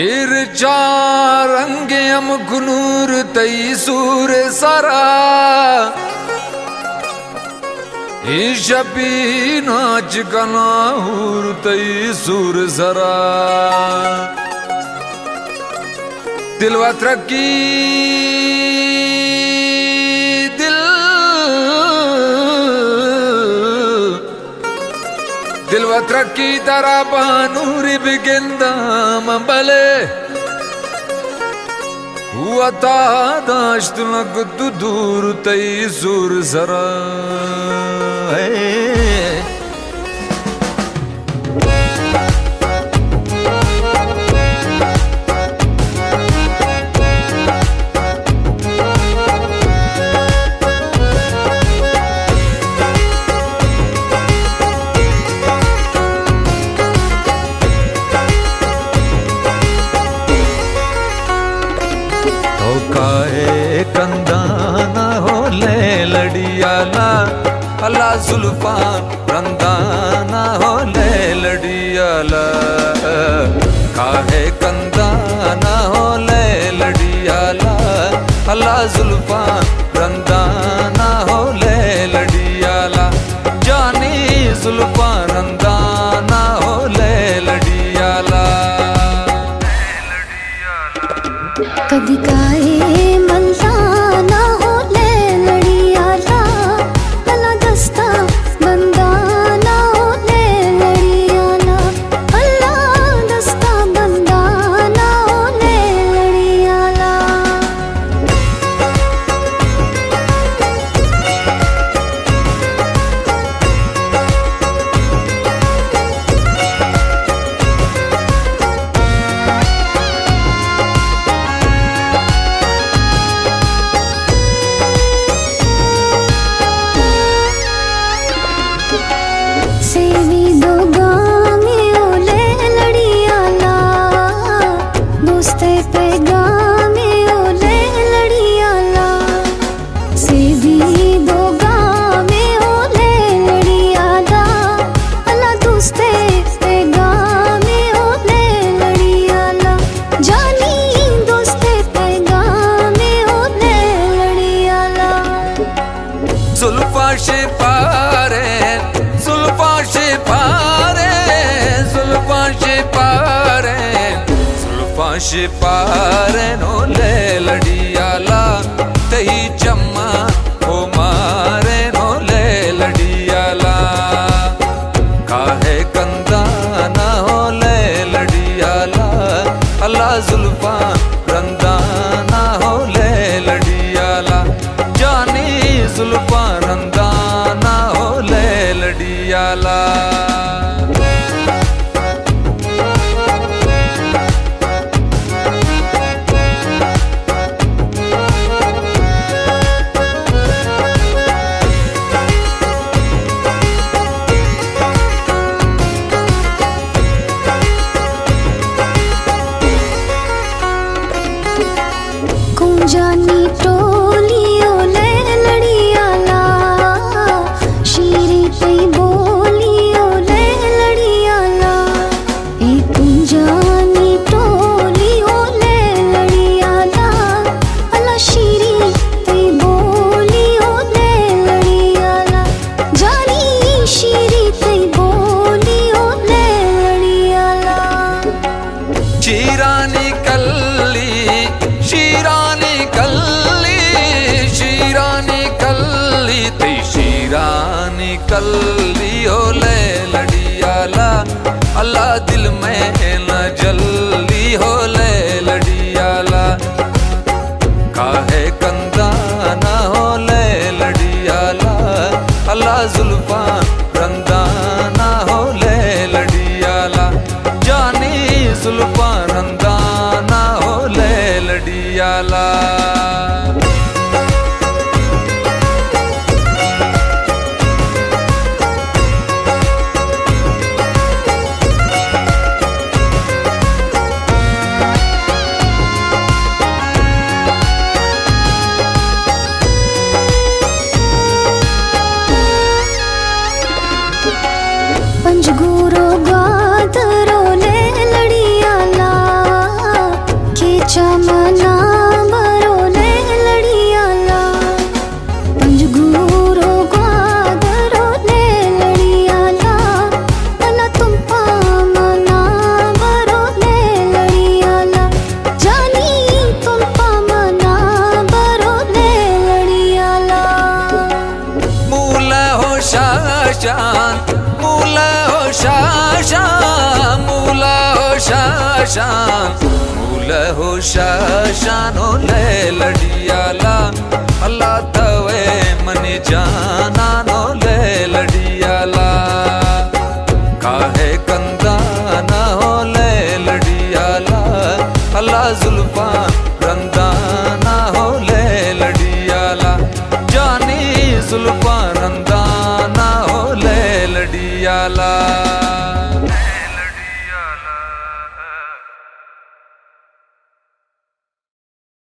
ईर चारंगे हम गुनूर तई सूर सरा ईशबी नाच गनाहूर तई सूर सरा दिलवा तरक्की दिलवा तरक्की तारा बानूरी बिगिंदा मंबले हुआ दाश्त लग दूर तई सूर सरा काहे कंदाना हो ले लड़ियाला अल्लाह जुल्फान रंदाना हो ले लड़ियाला काहे कंदाना हो ले लड़ियाला अल्लाह जुल्फान रंदाना हो ले लड़ियाला जानी जुल्फान रंदाना हो ले लड़ियाला कदी काहे मंदाना हो ले लड़ियाला अल्लाह दस्ता बंदाना हो ले लड़ियाला अल्लाह दस्ता बंदाना हो ले लड़ियाला जुल्फा शिपारे जुल्फा शिपारे जुल्फा शिपारे जुल्फा शिपारे नो ले लड़ियाला तही चम्मा हो मारे नो ले लड़ियाला काहे कंदाना हो ले लड़ियाला अल्लाह जुल्फा रंदाना हो ले लड़ियाला जानी जुल्फा रंदाना हो ले लड़ियाला जानी टोलियो ले लड़ियाला शीरी तई बोलियो ले लड़ियाला एक जानी टोलियो ले लड़ियाला अल्लाह शीरी तई बोलियो ले लड़ियाला जानी शीरी तई बोलियो ले लड़ियाला शीरानी कल्ली शीरानी कल्ली शीरानी कल्ली तई शीरानी कल्ली हो ले लड़ियाला अल्लाह दिल में न जल्ली हो ले लड़ियाला काहे कंदाना हो ले लड़ियाला अल्लाह जुल्फा रंदाना हो ले लड़ियाला जानी जुल्फा रंदाना हो ले लड़ियाला पंजगुरो गादरो ले लड़ियाला शाशान मूला हो शाशान मूला हो शाशान मूला हो शाशान ओ ले लड़ियाला अल्लाह तवे मने जाना नो ले लड़ियाला काहे कंदा ना हो ले लड़ियाला अल्लाह जुल्फा